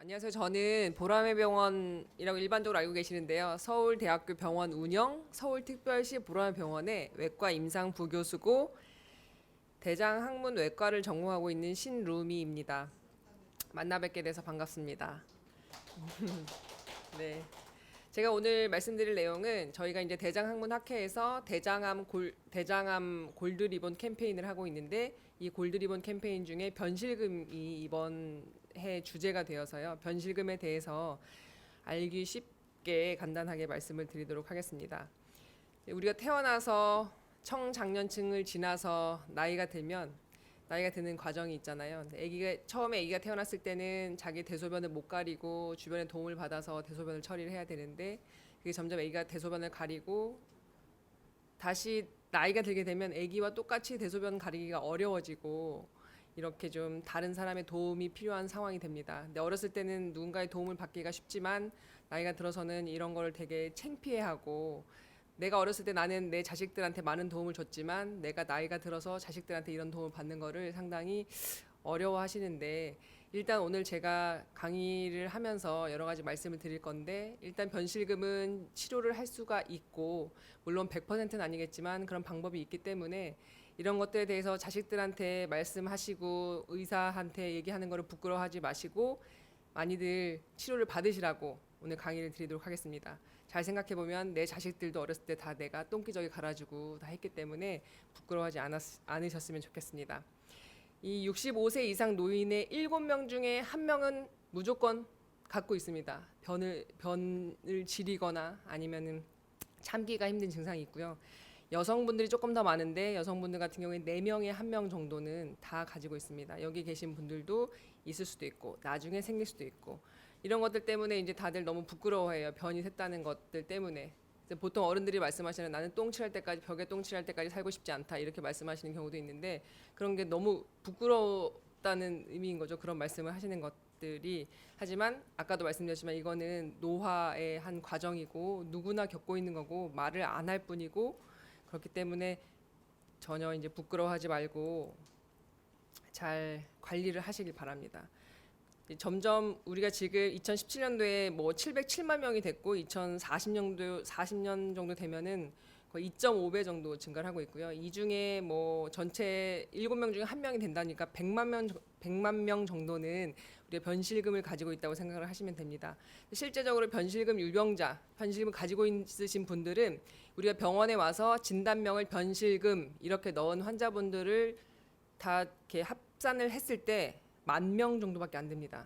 안녕하세요. 저는 보라매 병원이라고 일반적으로 알고 계시는데요. 서울대학교 병원 운영 서울특별시 보라매 병원의 외과 임상 부교수고 대장 항문 외과를 전공하고 있는 신루미입니다. 만나 뵙게 돼서 반갑습니다. 네. 제가 오늘 말씀드릴 내용은 저희가 이제 대장학문 학회에서 대장암 골드 리본 캠페인을 하고 있는데 이 골드 리본 캠페인 중에 변실금이 이번 해 주제가 되어서요. 변실금에 대해서 알기 쉽게 간단하게 말씀을 드리도록 하겠습니다. 우리가 태어나서 청장년층을 지나서 나이가 드는 과정이 있잖아요. 처음에 아기가 태어났을 때는 자기 대소변을 못 가리고 주변의 도움을 받아서 대소변을 처리를 해야 되는데 그게 점점 아기가 대소변을 가리고 다시 나이가 들게 되면 아기와 똑같이 대소변 가리기가 어려워지고 이렇게 좀 다른 사람의 도움이 필요한 상황이 됩니다. 근데 어렸을 때는 누군가의 도움을 받기가 쉽지만 나이가 들어서는 이런 걸 되게 창피해하고 내가 어렸을 때 나는 내 자식들한테 많은 도움을 줬지만 내가 나이가 들어서 자식들한테 이런 도움을 받는 거를 상당히 어려워하시는데 일단 오늘 제가 강의를 하면서 여러 가지 말씀을 드릴 건데 일단 변실금은 치료를 할 수가 있고 물론 100%는 아니겠지만 그런 방법이 있기 때문에 이런 것들에 대해서 자식들한테 말씀하시고 의사한테 얘기하는 거를 부끄러워하지 마시고 많이들 치료를 받으시라고 오늘 강의를 드리도록 하겠습니다. 잘 생각해 보면 내 자식들도 어렸을 때 다 내가 똥기저귀 갈아주고 다 했기 때문에 부끄러워하지 않으셨으면 좋겠습니다. 이 65세 이상 노인의 7명 중에 1명은 무조건 갖고 있습니다. 변을 지리거나 아니면은 참기가 힘든 증상이 있고요. 여성분들이 조금 더 많은데 여성분들 같은 경우에 4명에 1명 정도는 다 가지고 있습니다. 여기 계신 분들도 있을 수도 있고 나중에 생길 수도 있고 이런 것들 때문에 이제 다들 너무 부끄러워해요. 변이 샜다는 것들 때문에. 보통 어른들이 말씀하시는 나는 똥칠할 때까지 벽에 똥칠할 때까지 살고 싶지 않다 이렇게 말씀하시는 경우도 있는데 그런 게 너무 부끄럽다는 의미인 거죠. 그런 말씀을 하시는 것들이 하지만 아까도 말씀드렸지만 이거는 노화의 한 과정이고 누구나 겪고 있는 거고 말을 안 할 뿐이고 그렇기 때문에 전혀 이제 부끄러워하지 말고 잘 관리를 하시길 바랍니다. 점점 우리가 지금 2017년도에 뭐 707만 명이 됐고 40년 정도 되면은 거의 2.5배 정도 증가를 하고 있고요. 이 중에 뭐 전체 7명 중에 1명이 된다니까 100만 명 정도는 우리가 변실금을 가지고 있다고 생각을 하시면 됩니다. 실제적으로 변실금 가지고 있으신 분들은 우리가 병원에 와서 진단명을 변실금 이렇게 넣은 환자분들을 다 이렇게 합산을 했을 때 10,000명 정도밖에 안 됩니다.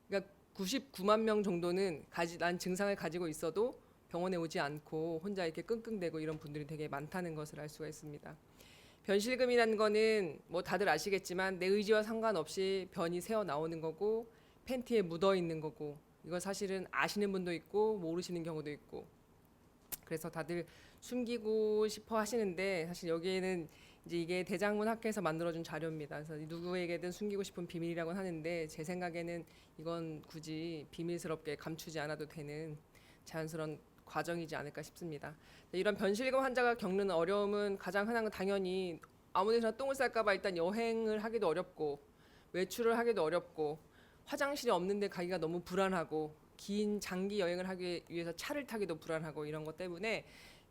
그러니까 99만 명 정도는 난 증상을 가지고 있어도 병원에 오지 않고 혼자 이렇게 끙끙대고 이런 분들이 되게 많다는 것을 알 수가 있습니다. 변실금이라는 거는 뭐 다들 아시겠지만 내 의지와 상관없이 변이 새어 나오는 거고 팬티에 묻어 있는 거고 이거 사실은 아시는 분도 있고 모르시는 경우도 있고 그래서 다들 숨기고 싶어 하시는데 사실 여기에는 이제 이게 대장문 학회에서 만들어준 자료입니다. 그래서 누구에게든 숨기고 싶은 비밀이라고는 하는데 제 생각에는 이건 굳이 비밀스럽게 감추지 않아도 되는 자연스러운 과정이지 않을까 싶습니다. 이런 변실금 환자가 겪는 어려움은 가장 흔한 건 당연히 아무 데서나 똥을 쌀까봐 일단 여행을 하기도 어렵고 외출을 하기도 어렵고 화장실이 없는데 가기가 너무 불안하고 긴 장기 여행을 하기 위해서 차를 타기도 불안하고 이런 것 때문에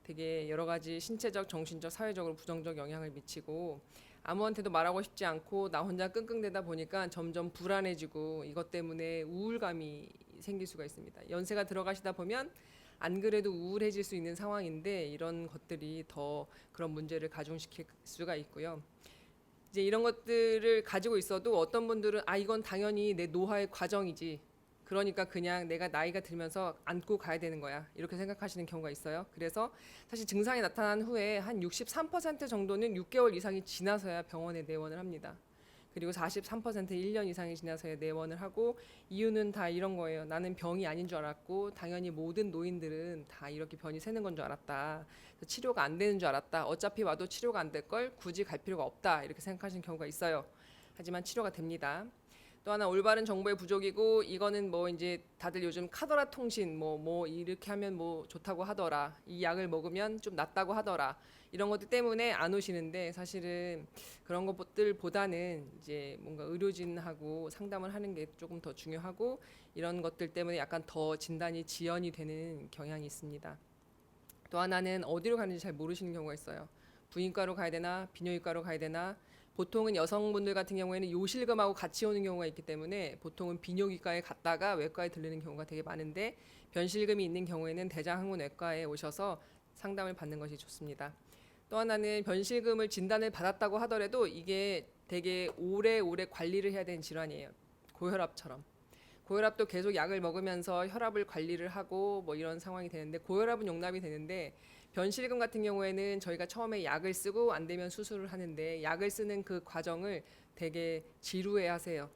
되게 여러 가지 신체적, 정신적, 사회적으로 부정적 영향을 미치고 아무한테도 말하고 싶지 않고 나 혼자 끙끙대다 보니까 점점 불안해지고 이것 때문에 우울감이 생길 수가 있습니다. 연세가 들어가시다 보면 안 그래도 우울해질 수 있는 상황인데 이런 것들이 더 그런 문제를 가중시킬 수가 있고요. 이제 이런 것들을 가지고 있어도 어떤 분들은 이건 당연히 내 노화의 과정이지. 그러니까 그냥 내가 나이가 들면서 안고 가야 되는 거야. 이렇게 생각하시는 경우가 있어요. 그래서 사실 증상이 나타난 후에 한 63% 정도는 6개월 이상이 지나서야 병원에 내원을 합니다. 그리고 43% 1년 이상이 지나서야 내원을 하고 이유는 다 이런 거예요. 나는 병이 아닌 줄 알았고 당연히 모든 노인들은 다 이렇게 변이 새는 건 줄 알았다. 치료가 안 되는 줄 알았다. 어차피 와도 치료가 안 될 걸 굳이 갈 필요가 없다. 이렇게 생각하시는 경우가 있어요. 하지만 치료가 됩니다. 또 하나 올바른 정보의 부족이고 이거는 뭐 이제 다들 요즘 카더라 통신 뭐 이렇게 하면 뭐 좋다고 하더라. 이 약을 먹으면 좀 낫다고 하더라. 이런 것들 때문에 안 오시는데 사실은 그런 것들보다는 이제 뭔가 의료진하고 상담을 하는 게 조금 더 중요하고 이런 것들 때문에 약간 더 진단이 지연이 되는 경향이 있습니다. 또 하나는 어디로 가는지 잘 모르시는 경우가 있어요. 부인과로 가야 되나 비뇨기과로 가야 되나. 보통은 여성분들 같은 경우에는 요실금하고 같이 오는 경우가 있기 때문에 보통은 비뇨기과에 갔다가 외과에 들르는 경우가 되게 많은데 변실금이 있는 경우에는 대장학문외과에 오셔서 상담을 받는 것이 좋습니다. 또 하나는 변실금을 진단을 받았다고 하더라도 이게 되게 오래오래 관리를 해야 되는 질환이에요. 고혈압처럼. 고혈압도 계속 약을 먹으면서 혈압을 관리를 하고 뭐 이런 상황이 되는데 고혈압은 용납이 되는데 변실금 같은 경우에는 저희가 처음에 약을 쓰고 안 되면 수술을 하는데 약을 쓰는 그 과정을 되게 지루해 하세요.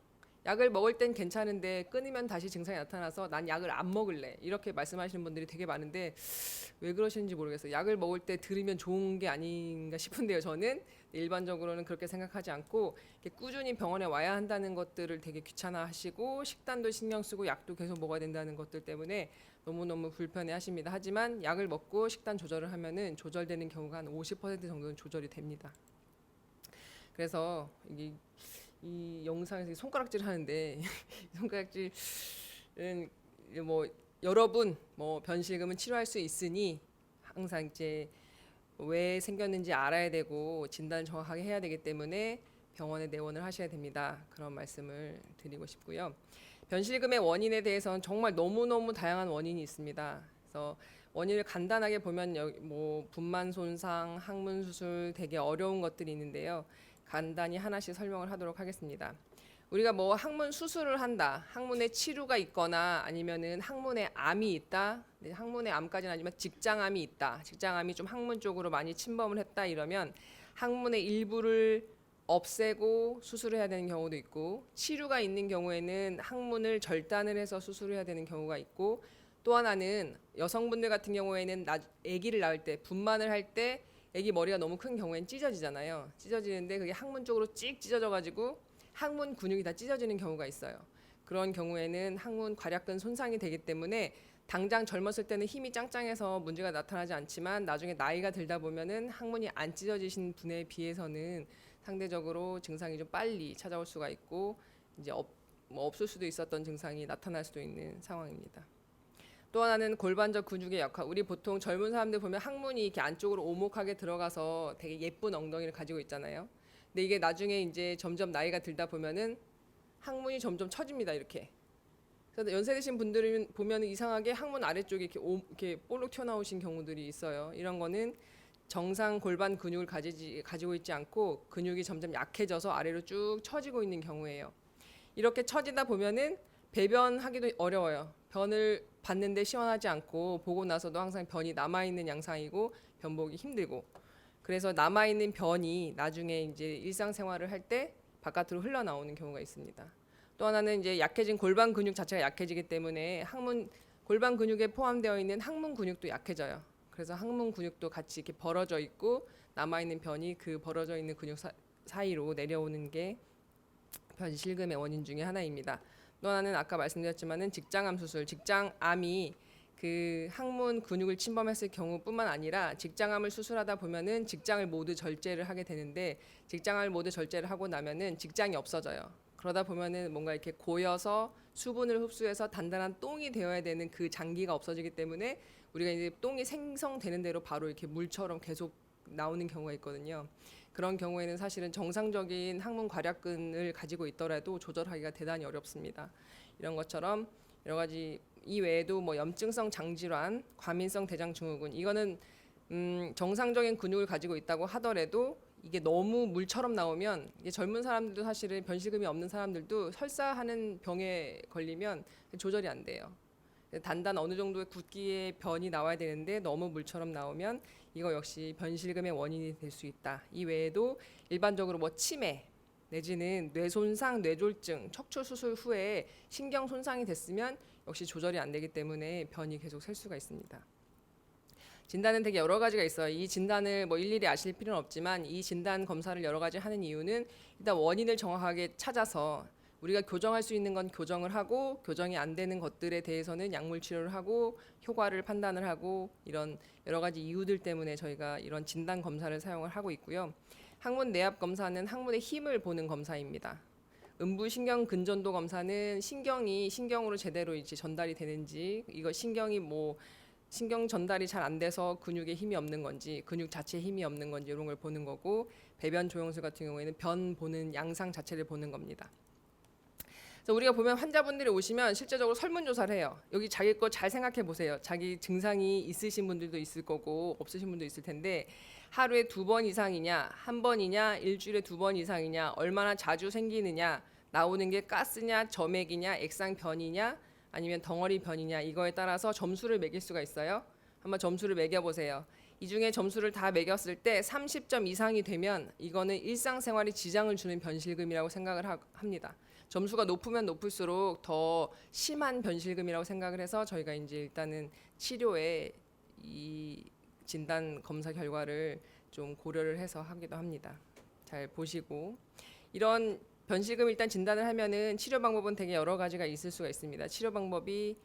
약을 먹을 땐 괜찮은데 끊으면 다시 증상이 나타나서 난 약을 안 먹을래 이렇게 말씀하시는 분들이 되게 많은데 왜 그러시는지 모르겠어요. 약을 먹을 때 들으면 좋은 게 아닌가 싶은데요. 저는 일반적으로는 그렇게 생각하지 않고 꾸준히 병원에 와야 한다는 것들을 되게 귀찮아하시고 식단도 신경 쓰고 약도 계속 먹어야 된다는 것들 때문에 너무너무 불편해하십니다. 하지만 약을 먹고 식단 조절을 하면은 조절되는 경우가 한 50% 정도는 조절이 됩니다. 그래서 이 영상에서 손가락질 하는데 손가락질은 뭐 여러분 뭐 변실금은 치료할 수 있으니 항상 이제 왜 생겼는지 알아야 되고 진단 정확하게 해야 되기 때문에 병원에 내원을 하셔야 됩니다. 그런 말씀을 드리고 싶고요. 변실금의 원인에 대해서는 정말 너무너무 다양한 원인이 있습니다. 그래서 원인을 간단하게 보면 뭐 분만 손상, 항문 수술 되게 어려운 것들이 있는데요. 간단히 하나씩 설명을 하도록 하겠습니다. 우리가 뭐 항문 수술을 한다, 항문에 치료가 있거나 아니면은 항문에 암이 있다, 항문에 암까지는 아니지만 직장암이 있다, 직장암이 좀 항문 쪽으로 많이 침범을 했다 이러면 항문의 일부를 없애고 수술을 해야 되는 경우도 있고 치료가 있는 경우에는 항문을 절단을 해서 수술을 해야 되는 경우가 있고 또 하나는 여성분들 같은 경우에는 아기를 낳을 때 분만을 할 때 아기 머리가 너무 큰 경우에는 찢어지잖아요. 찢어지는데 그게 항문 쪽으로 찍 찢어져 가지고 항문 근육이 다 찢어지는 경우가 있어요. 그런 경우에는 항문 괄약근 손상이 되기 때문에 당장 젊었을 때는 힘이 짱짱해서 문제가 나타나지 않지만 나중에 나이가 들다 보면은 항문이 안 찢어지신 분에 비해서는 상대적으로 증상이 좀 빨리 찾아올 수가 있고 이제 없을 수도 있었던 증상이 나타날 수도 있는 상황입니다. 또 하나는 골반적 근육의 약화. 우리 보통 젊은 사람들 보면 항문이 이렇게 안쪽으로 오목하게 들어가서 되게 예쁜 엉덩이를 가지고 있잖아요. 근데 이게 나중에 이제 점점 나이가 들다 보면은 항문이 점점 처집니다. 이렇게. 그래서 연세 드신 분들은 보면 이상하게 항문 아래쪽에 이렇게 볼록 튀어나오신 경우들이 있어요. 이런 거는 정상 골반 근육을 가지고 있지 않고 근육이 점점 약해져서 아래로 쭉 처지고 있는 경우예요. 이렇게 처지다 보면은 배변하기도 어려워요. 변을 봤는데 시원하지 않고 보고 나서도 항상 변이 남아있는 양상이고 변 보기 힘들고 그래서 남아있는 변이 나중에 이제 일상생활을 할 때 바깥으로 흘러나오는 경우가 있습니다. 또 하나는 이제 약해진 골반 근육 자체가 약해지기 때문에 골반 근육에 포함되어 있는 항문 근육도 약해져요. 그래서 항문 근육도 같이 이렇게 벌어져 있고 남아있는 변이 그 벌어져 있는 근육 사이로 내려오는 게 변실금의 원인 중에 하나입니다. 또 하나는 아까 말씀드렸지만은 직장암 수술, 직장암이 그 항문 근육을 침범했을 경우뿐만 아니라 직장암을 수술하다 보면은 직장을 모두 절제를 하게 되는데 직장을 모두 절제를 하고 나면은 직장이 없어져요. 그러다 보면은 뭔가 이렇게 고여서 수분을 흡수해서 단단한 똥이 되어야 되는 그 장기가 없어지기 때문에 우리가 이제 똥이 생성되는 대로 바로 이렇게 물처럼 계속 나오는 경우가 있거든요. 그런 경우에는 사실은 정상적인 항문 괄약근을 가지고 있더라도 조절하기가 대단히 어렵습니다. 이런 것처럼 여러 가지 이 외에도 뭐 염증성 장질환, 과민성 대장증후군 이거는 정상적인 근육을 가지고 있다고 하더라도 이게 너무 물처럼 나오면 이게 젊은 사람들도 사실은 변실금이 없는 사람들도 설사하는 병에 걸리면 조절이 안 돼요. 단단 어느 정도의 굵기의 변이 나와야 되는데 너무 물처럼 나오면 이거 역시 변실금의 원인이 될 수 있다. 이 외에도 일반적으로 뭐 치매 내지는 뇌손상, 뇌졸중, 척추 수술 후에 신경 손상이 됐으면 역시 조절이 안 되기 때문에 변이 계속 셀 수가 있습니다. 진단은 되게 여러 가지가 있어요. 이 진단을 뭐 일일이 아실 필요는 없지만 이 진단 검사를 여러 가지 하는 이유는 일단 원인을 정확하게 찾아서 우리가 교정할 수 있는 건 교정을 하고 교정이 안 되는 것들에 대해서는 약물 치료를 하고 효과를 판단을 하고 이런 여러 가지 이유들 때문에 저희가 이런 진단 검사를 사용을 하고 있고요. 항문 내압 검사는 항문의 힘을 보는 검사입니다. 음부 신경 근전도 검사는 신경이 신경으로 제대로 이제 전달이 되는지, 이거 신경이 뭐 신경 전달이 잘 안 돼서 근육에 힘이 없는 건지, 근육 자체에 힘이 없는 건지 이런 걸 보는 거고, 배변 조영술 같은 경우에는 변 보는 양상 자체를 보는 겁니다. 그래서 우리가 보면 환자분들이 오시면 실제적으로 설문조사를 해요. 여기 자기 거 잘 생각해 보세요. 자기 증상이 있으신 분들도 있을 거고 없으신 분도 있을 텐데, 하루에 2번 이상이냐, 1번이냐, 일주일에 2번 이상이냐, 얼마나 자주 생기느냐, 나오는 게 가스냐, 점액이냐, 액상변이냐, 아니면 덩어리 변이냐, 이거에 따라서 점수를 매길 수가 있어요. 한번 점수를 매겨보세요. 이 중에 점수를 다 매겼을 때 30점 이상이 되면 이거는 일상생활에 지장을 주는 변실금이라고 생각을 합니다. 점수가 높으면 높을수록 더 심한 변실금이라고 생각을 해서 저희가 이제 일단은 치료에 이 진단 검사 결과를 좀 고려를 해서 하기도 합니다. 잘 보시고, 이런 변실금 일단 진단을 하면은 치료 방법은 되게 여러 가지가 있을 수가 있습니다. 치료 방법이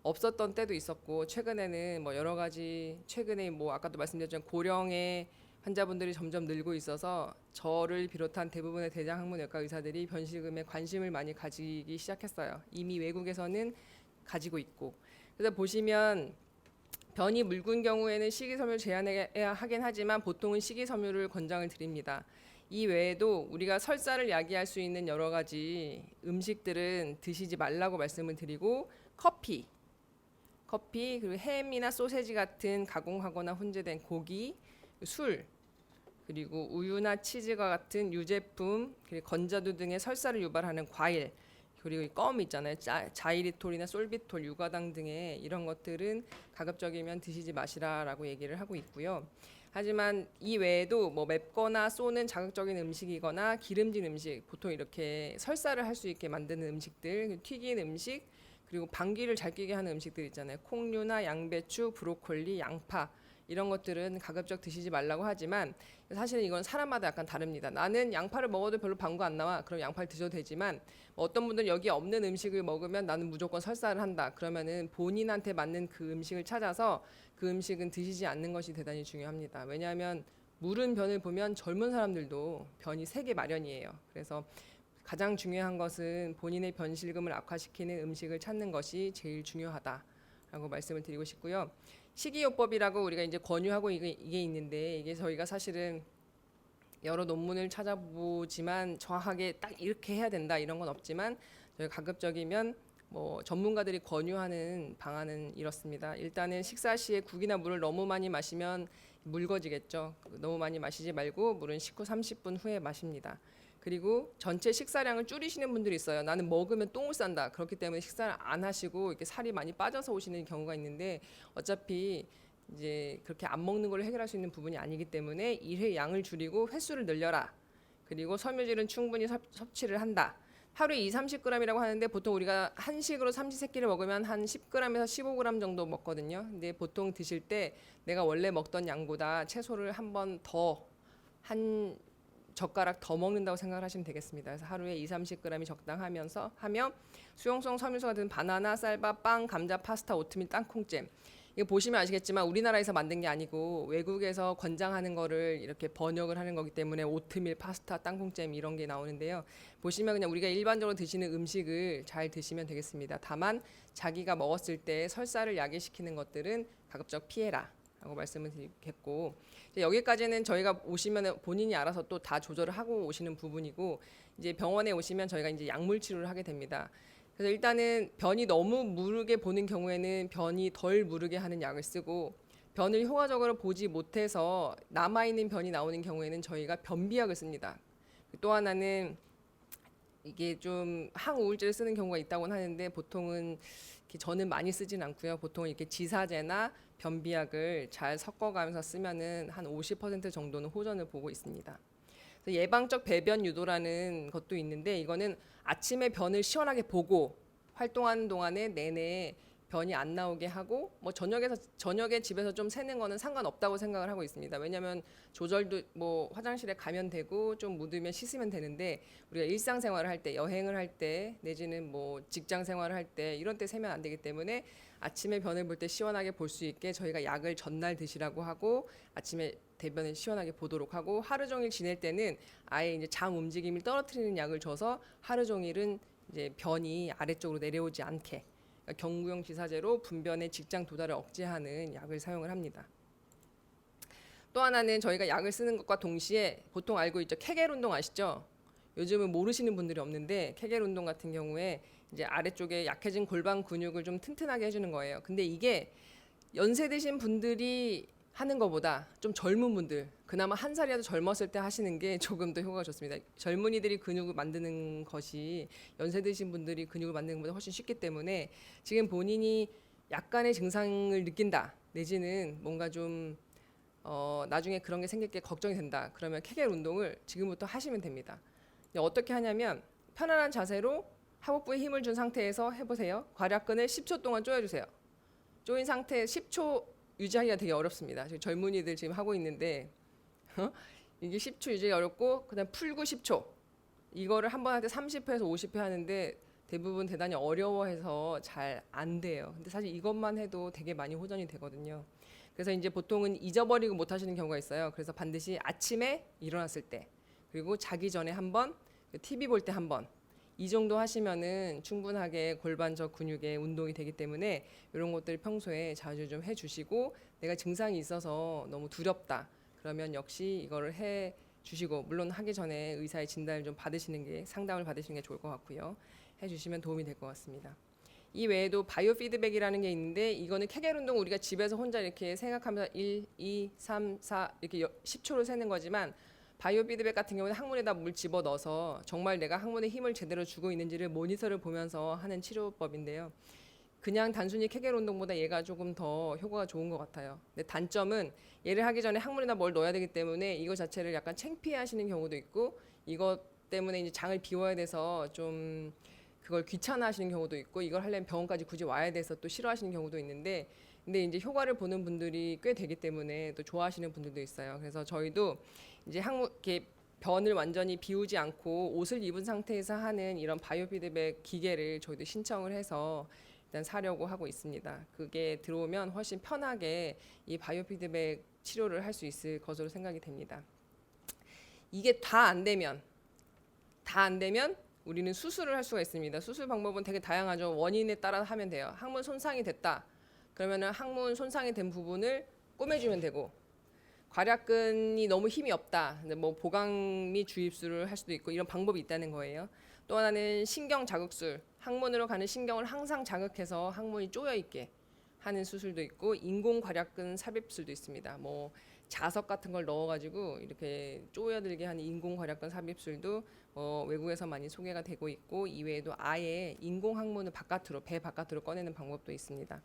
없었던 때도 있었고, 최근에는 뭐 여러 가지, 최근에 뭐 아까도 말씀드렸지만 고령의 환자분들이 점점 늘고 있어서 저를 비롯한 대부분의 대장학문외과 의사들이 변실금에 관심을 많이 가지기 시작했어요. 이미 외국에서는 가지고 있고. 그래서 보시면 변이 묽은 경우에는 식이섬유 제한해야 하긴 하지만 보통은 식이섬유를 권장을 드립니다. 이 외에도 우리가 설사를 야기할 수 있는 여러 가지 음식들은 드시지 말라고 말씀을 드리고, 커피 그리고 햄이나 소세지 같은 가공하거나 혼재된 고기, 술, 그리고 우유나 치즈와 같은 유제품, 그리고 건자두 등의 설사를 유발하는 과일, 그리고 껌 있잖아요. 자이리톨이나 솔비톨, 유가당 등의 이런 것들은 가급적이면 드시지 마시라라고 얘기를 하고 있고요. 하지만 이 외에도 뭐 맵거나 쏘는 자극적인 음식이거나 기름진 음식, 보통 이렇게 설사를 할 수 있게 만드는 음식들, 튀긴 음식, 그리고 방귀를 잘 뀌게 하는 음식들 있잖아요. 콩류나 양배추, 브로콜리, 양파, 이런 것들은 가급적 드시지 말라고 하지만 사실은 이건 사람마다 약간 다릅니다. 나는 양파를 먹어도 별로 방구 안 나와. 그럼 양파를 드셔도 되지만, 어떤 분들은 여기 없는 음식을 먹으면 나는 무조건 설사를 한다. 그러면은 본인한테 맞는 그 음식을 찾아서 그 음식은 드시지 않는 것이 대단히 중요합니다. 왜냐하면 물은 변을 보면 젊은 사람들도 변이 세게 마련이에요. 그래서 가장 중요한 것은 본인의 변실금을 악화시키는 음식을 찾는 것이 제일 중요하다라고 말씀을 드리고 싶고요. 식이요법이라고 우리가 이제 권유하고 이게 있는데, 이게 저희가 사실은 여러 논문을 찾아보지만 정확하게 딱 이렇게 해야 된다 이런 건 없지만, 저희 가급적이면 뭐 전문가들이 권유하는 방안은 이렇습니다. 일단은 식사 시에 국이나 물을 너무 많이 마시면 묽어지겠죠. 너무 많이 마시지 말고 물은 식후 30분 후에 마십니다. 그리고 전체 식사량을 줄이시는 분들이 있어요. 나는 먹으면 똥을 싼다. 그렇기 때문에 식사를 안 하시고 이렇게 살이 많이 빠져서 오시는 경우가 있는데, 어차피 이제 그렇게 안 먹는 걸 해결할 수 있는 부분이 아니기 때문에 일회 양을 줄이고 횟수를 늘려라. 그리고 섬유질은 충분히 섭취를 한다. 하루에 2-30g이라고 하는데 보통 우리가 한식으로 삼시세끼를 먹으면 한 10g에서 15g 정도 먹거든요. 근데 보통 드실 때 내가 원래 먹던 양보다 채소를 한 젓가락 더 먹는다고 생각을 하시면 되겠습니다. 그래서 하루에 2-30g이 적당하면서 하며, 수용성 섬유소 같은 바나나, 쌀밥, 빵, 감자, 파스타, 오트밀, 땅콩잼, 이거 보시면 아시겠지만 우리나라에서 만든 게 아니고 외국에서 권장하는 거를 이렇게 번역을 하는 거기 때문에 오트밀, 파스타, 땅콩잼 이런 게 나오는데요. 보시면 그냥 우리가 일반적으로 드시는 음식을 잘 드시면 되겠습니다. 다만 자기가 먹었을 때 설사를 야기시키는 것들은 가급적 피해라 라고 말씀을 드리겠고, 여기까지는 저희가 오시면 본인이 알아서 또 다 조절을 하고 오시는 부분이고, 이제 병원에 오시면 저희가 이제 약물 치료를 하게 됩니다. 그래서 일단은 변이 너무 무르게 보는 경우에는 변이 덜 무르게 하는 약을 쓰고, 변을 효과적으로 보지 못해서 남아있는 변이 나오는 경우에는 저희가 변비약을 씁니다. 또 하나는 이게 좀 항우울제를 쓰는 경우가 있다고는 하는데, 보통은 저는 많이 쓰진 않고요. 보통 이렇게 지사제나 변비약을 잘 섞어가면서 쓰면은 한 50% 정도는 호전을 보고 있습니다. 그래서 예방적 배변 유도라는 것도 있는데, 이거는 아침에 변을 시원하게 보고 활동하는 동안에 내내 변이 안 나오게 하고 뭐 저녁에 집에서 좀 새는 거는 상관없다고 생각을 하고 있습니다. 왜냐하면 조절도 뭐 화장실에 가면 되고 좀 묻으면 씻으면 되는데 우리가 일상생활을 할 때, 여행을 할 때, 내지는 뭐 직장 생활을 할 때 이런 때 새면 안 되기 때문에 아침에 변을 볼 때 시원하게 볼 수 있게 저희가 약을 전날 드시라고 하고 아침에 대변을 시원하게 보도록 하고, 하루 종일 지낼 때는 아예 이제 장 움직임을 떨어뜨리는 약을 줘서 하루 종일은 이제 변이 아래쪽으로 내려오지 않게, 그러니까 경구용 지사제로 분변의 직장 도달을 억제하는 약을 사용을 합니다. 또 하나는 저희가 약을 쓰는 것과 동시에 보통 알고 있죠. 케겔 운동 아시죠? 요즘은 모르시는 분들이 없는데 케겔 운동 같은 경우에 이제 아래쪽에 약해진 골반 근육을 좀 튼튼하게 해주는 거예요. 근데 이게 연세 드신 분들이 하는 것보다 좀 젊은 분들, 그나마 한 살이라도 젊었을 때 하시는 게 조금 더 효과가 좋습니다. 젊은이들이 근육을 만드는 것이 연세 드신 분들이 근육을 만드는 것보다 훨씬 쉽기 때문에 지금 본인이 약간의 증상을 느낀다, 내지는 뭔가 좀 나중에 그런 게 생길 게 걱정이 된다, 그러면 케겔 운동을 지금부터 하시면 됩니다. 어떻게 하냐면 편안한 자세로 하복부에 힘을 준 상태에서 해보세요. 괄약근을 10초 동안 조여주세요. 조인 상태 10초 유지하기가 되게 어렵습니다. 지금 젊은이들 지금 하고 있는데 이게 10초 유지하기 어렵고, 그다음 풀고 10초, 이거를 한 번 할 때 30회에서 50회 하는데 대부분 대단히 어려워해서 잘 안 돼요. 근데 사실 이것만 해도 되게 많이 호전이 되거든요. 그래서 이제 보통은 잊어버리고 못 하시는 경우가 있어요. 그래서 반드시 아침에 일어났을 때, 그리고 자기 전에 한 번, TV 볼 때 한 번, 이 정도 하시면은 충분하게 골반적 근육의 운동이 되기 때문에 이런 것들 평소에 자주 좀 해주시고, 내가 증상이 있어서 너무 두렵다 그러면 역시 이거를 해 주시고, 물론 하기 전에 의사의 진단을 좀 받으시는 게, 상담을 받으시는 게 좋을 것 같고요. 해주시면 도움이 될 것 같습니다. 이 외에도 바이오 피드백이라는 게 있는데, 이거는 케겔 운동 우리가 집에서 혼자 이렇게 생각하면서 1, 2, 3, 4 이렇게 10초를 세는 거지만, 바이오 피드백 같은 경우는 항문에다 물 집어 넣어서 정말 내가 항문에 힘을 제대로 주고 있는지를 모니터를 보면서 하는 치료법인데요. 그냥 단순히 케겔 운동보다 얘가 조금 더 효과가 좋은 것 같아요. 근데 단점은 얘를 하기 전에 항문에다 뭘 넣어야 되기 때문에 이거 자체를 약간 창피해 하시는 경우도 있고, 이것 때문에 이제 장을 비워야 돼서 좀 그걸 귀찮아 하시는 경우도 있고, 이걸 하려면 병원까지 굳이 와야 돼서 또 싫어하시는 경우도 있는데, 근데 이제 효과를 보는 분들이 꽤 되기 때문에 또 좋아하시는 분들도 있어요. 그래서 저희도 이제 항문 이렇게 변을 완전히 비우지 않고 옷을 입은 상태에서 하는 이런 바이오 피드백 기계를 저희도 신청을 해서 일단 사려고 하고 있습니다. 그게 들어오면 훨씬 편하게 이 바이오 피드백 치료를 할 수 있을 것으로 생각이 됩니다. 이게 다 안 되면 우리는 수술을 할 수가 있습니다. 수술 방법은 되게 다양하죠. 원인에 따라 하면 돼요. 항문 손상이 됐다 그러면은 항문 손상이 된 부분을 꼬매주면 되고, 괄약근이 너무 힘이 없다, 근데 뭐 보강미 주입술을 할 수도 있고, 이런 방법이 있다는 거예요. 또 하나는 신경 자극술, 항문으로 가는 신경을 항상 자극해서 항문이 쪼여 있게 하는 수술도 있고, 인공 괄약근 삽입술도 있습니다. 뭐 자석 같은 걸 넣어가지고 이렇게 쪼여들게 하는 인공 괄약근 삽입술도 외국에서 많이 소개가 되고 있고, 이외에도 아예 인공 항문을 바깥으로, 배 바깥으로 꺼내는 방법도 있습니다.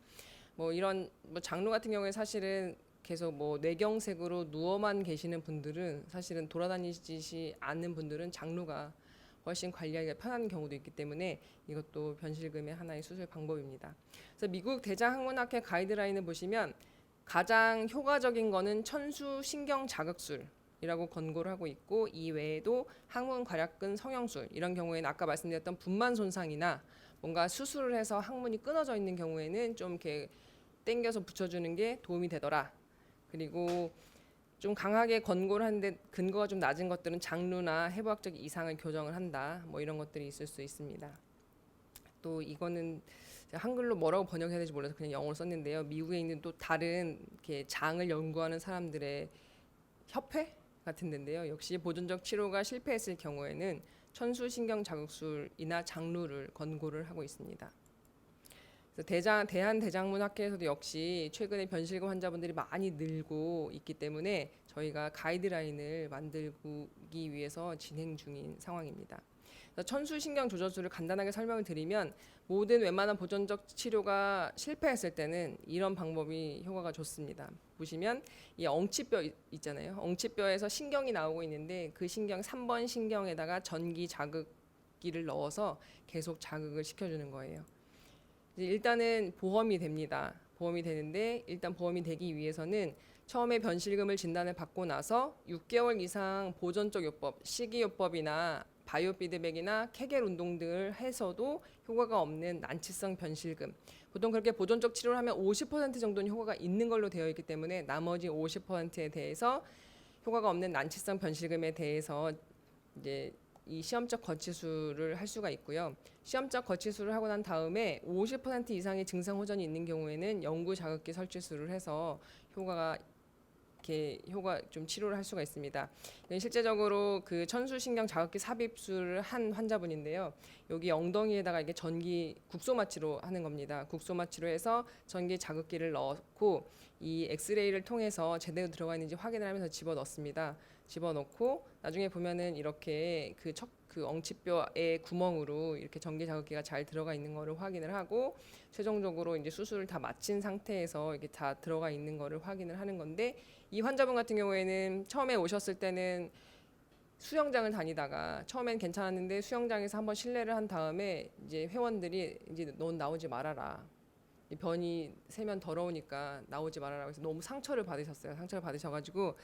뭐 이런 장루 같은 경우에 사실은 계속 뇌경색으로 누워만 계시는 분들은, 사실은 돌아다니지 않는 분들은 장루가 훨씬 관리하기가 편한 경우도 있기 때문에 이것도 변실금의 하나의 수술 방법입니다. 그래서 미국 대장학문학회 가이드라인을 보시면 가장 효과적인 거는 천수 신경 자극술이라고 권고를 하고 있고, 이 외에도 항문 괄약근 성형술, 이런 경우에는 아까 말씀드렸던 분만 손상이나 뭔가 수술을 해서 항문이 끊어져 있는 경우에는 좀 이렇게 당겨서 붙여주는 게 도움이 되더라. 그리고 좀 강하게 권고를 하는데 근거가 좀 낮은 것들은 장루나 해부학적 이상을 교정을 한다, 뭐 이런 것들이 있을 수 있습니다. 또 이거는 한글로 뭐라고 번역해야 될지 몰라서 그냥 영어로 썼는데요. 미국에 있는 또 다른 이렇게 장을 연구하는 사람들의 협회 같은 데인데요. 역시 보존적 치료가 실패했을 경우에는 천수신경 자극술이나 장루를 권고를 하고 있습니다. 대한대장문학회에서도 역시 최근에 변실금 환자분들이 많이 늘고 있기 때문에 저희가 가이드라인을 만들기 위해서 진행 중인 상황입니다. 천수신경 조절술을 간단하게 설명을 드리면, 모든 웬만한 보존적 치료가 실패했을 때는 이런 방법이 효과가 좋습니다. 보시면 이 엉치뼈 있잖아요. 엉치뼈에서 신경이 나오고 있는데 그 신경 3번 신경에다가 전기 자극기를 넣어서 계속 자극을 시켜주는 거예요. 이제 일단은 보험이 됩니다. 보험이 되는데 일단 보험이 되기 위해서는 처음에 변실금을 진단을 받고 나서 6개월 이상 보존적 요법, 식이요법이나 바이오 피드백이나 케겔 운동 등을 해서도 효과가 없는 난치성 변실금. 보통 그렇게 보존적 치료를 하면 50% 정도는 효과가 있는 걸로 되어 있기 때문에 나머지 50%에 대해서 효과가 없는 난치성 변실금에 대해서 이제 이 시험적 거치술을 할 수가 있고요. 시험적 거치술을 하고 난 다음에 50% 이상의 증상 호전이 있는 경우에는 영구 자극기 설치술을 해서 효과 좀 치료를 할 수가 있습니다. 실제적으로 그 천수신경 자극기 삽입술을 한 환자분인데요. 여기 엉덩이에다가 이게 전기 국소 마취로 하는 겁니다. 국소 마취로 해서 전기 자극기를 넣고 이 엑스레이를 통해서 제대로 들어가 있는지 확인을 하면서 집어 넣습니다. 집어 넣고 나중에 보면은 이렇게 그 엉치뼈의 구멍으로 이렇게 전기 자극기가 잘 들어가 있는 거를 확인을 하고 최종적으로 이제 수술을 다 마친 상태에서 이게 다 들어가 있는 거를 확인을 하는 건데 이 환자분 같은 경우에는 처음에 오셨을 때는 수영장을 다니다가 처음엔 괜찮았는데 수영장에서 한번 실례를 한 다음에 이제 회원들이 이제 넌 나오지 말아라. 이 변이 세면 더러우니까 나오지 말아라. 그래서 너무 상처를 받으셨어요. 상처를 받으셔가지고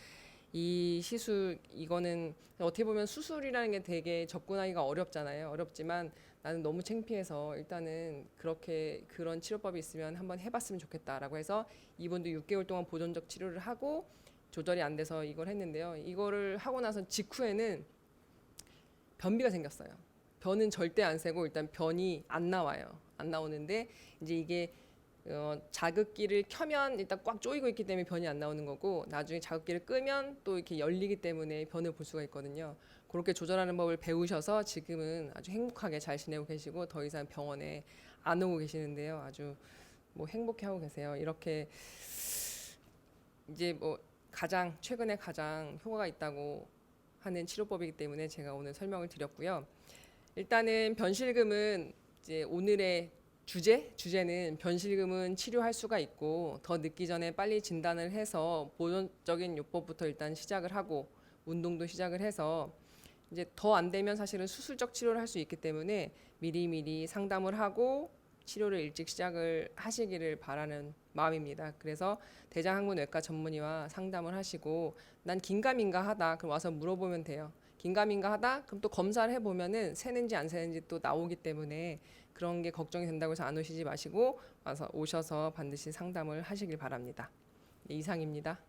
이 시술 이거는 어떻게 보면 수술이라는 게 되게 접근하기가 어렵잖아요. 어렵지만 나는 너무 창피해서 일단은 그런 치료법이 있으면 한번 해봤으면 좋겠다라고 해서 이분도 6개월 동안 보존적 치료를 하고 조절이 안 돼서 이걸 했는데요. 이거를 하고 나서 직후에는 변비가 생겼어요. 변은 절대 안 세고 일단 변이 안 나와요. 안 나오는데 이제 이게 자극기를 켜면 일단 꽉 조이고 있기 때문에 변이 안 나오는 거고 나중에 자극기를 끄면 또 이렇게 열리기 때문에 변을 볼 수가 있거든요. 그렇게 조절하는 법을 배우셔서 지금은 아주 행복하게 잘 지내고 계시고 더 이상 병원에 안 오고 계시는데요. 아주 뭐 행복해하고 계세요. 이렇게 이제 뭐 최근에 가장 효과가 있다고 하는 치료법이기 때문에 제가 오늘 설명을 드렸고요. 일단은 변실금은 이제 오늘의 주제는 변실금은 치료할 수가 있고 더 늦기 전에 빨리 진단을 해서 보존적인 요법부터 일단 시작을 하고 운동도 시작을 해서 이제 더 안 되면 사실은 수술적 치료를 할 수 있기 때문에 미리미리 상담을 하고 치료를 일찍 시작을 하시기를 바라는 마음입니다. 그래서 대장학문외과 전문의와 상담을 하시고 난 긴가민가하다 그럼 와서 물어보면 돼요. 긴가민가하다 그럼 또 검사를 해보면은 새는지 안 새는지 또 나오기 때문에 그런 게 걱정이 된다고 해서 안 오시지 마시고 오셔서 반드시 상담을 하시길 바랍니다. 네, 이상입니다.